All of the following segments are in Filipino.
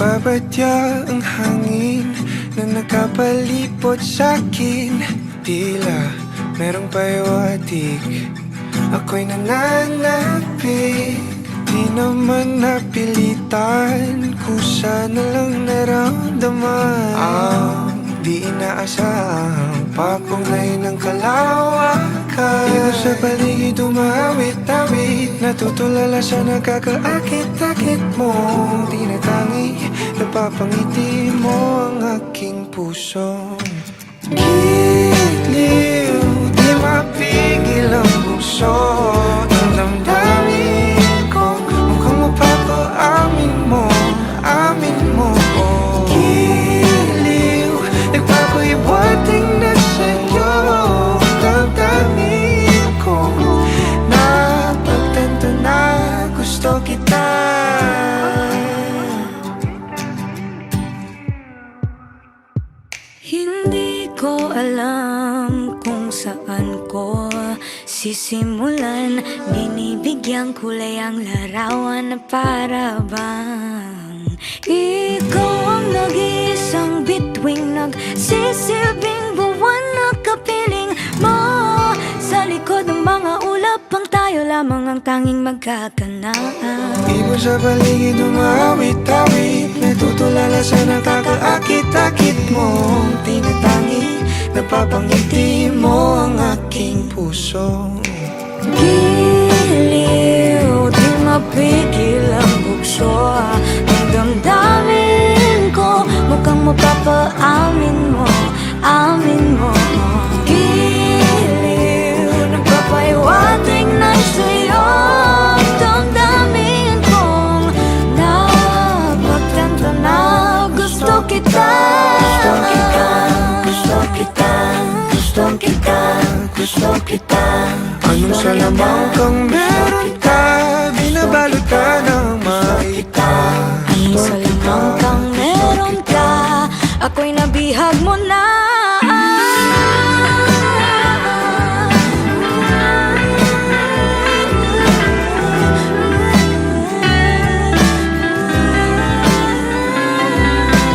Nagbabadya ang hangin na nakapalipot sa'kin. Tila merong pahiwatig, ako'y nananapig. Di naman napilitan, kusa na lang naramdaman ang di inaasahang papunay ng kalawakan. Ikaw sa paligid umawit-awit, natutulala sa nakakaakit-akit mo. Tinatangi, napapangiti mo ang aking puso. Giliw, di mapigil ang bukso ng damdamin ko. Mukhang mapapaamin mo, amin mo. Giliw, nagpapahiwating na sa'yo ang damdamin ko. Napagtanto na gusto kita. Hindi ko alam kung saan ko sisimulan. Binibigyan kulay ang larawan na para bang ikaw ang nag-iisang bituing, nagsisilbing buwan na kapiling mo. Sa likod ng mga ulap, pang tayo lamang ang tanging magkakanaan. Ibon sa paligid umawit-awit, natutulala sa nakakaakit-akit mo. Tinatangi, napapangiti mo ang aking puso. Giliw, di mapigil ang bukso ng damdamin ko. Mukhang mapapaamin mo, amin mo. Giliw, nagpapahiwatig na sa'yo ang damdamin kong napagtanto na gusto kita. Gusto kita, gusto kita, gusto kita. Anong salamang kang meron ka, binabalot ka ng makita. Anong salamang kang meron ka, ako'y nabihag mo na.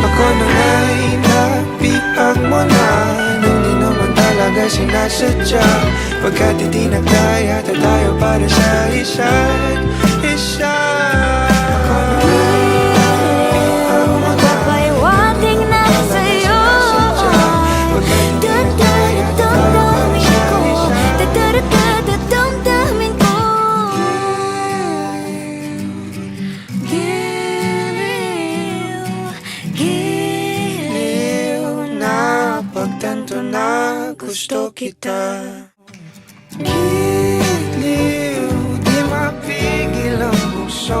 Ako na nga'y napihag mo na, nang di naman talaga sinasadya. Pagkat itinagdaya tayo para sa isa't isa. Ako na nga'y Magpapahiwatig na sa'yo damdamin ko. Giliw, giliw na pagtanto na gusto kita. Giliw, di mapigil ang puso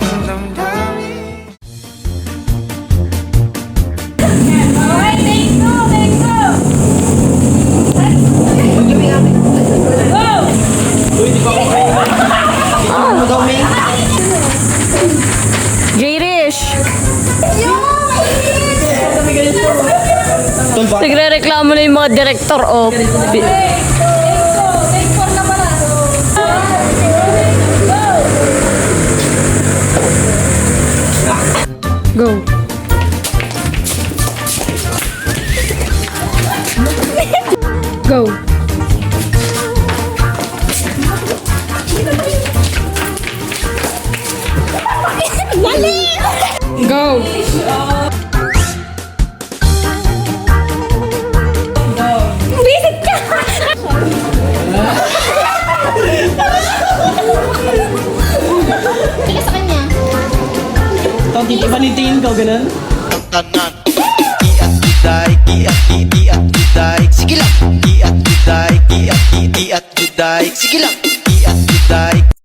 ng damdamin. J-Rish! Nagre-reklamo na yung mga director, oh. Go! Go! Go! Bisit ka! Sige sa kanya. Ikaw, titipanitiin ko, ganun? Tanan Iat juday, iat juday. Sige lang. Iat juday, iat juday. Sige lang. Iat juday.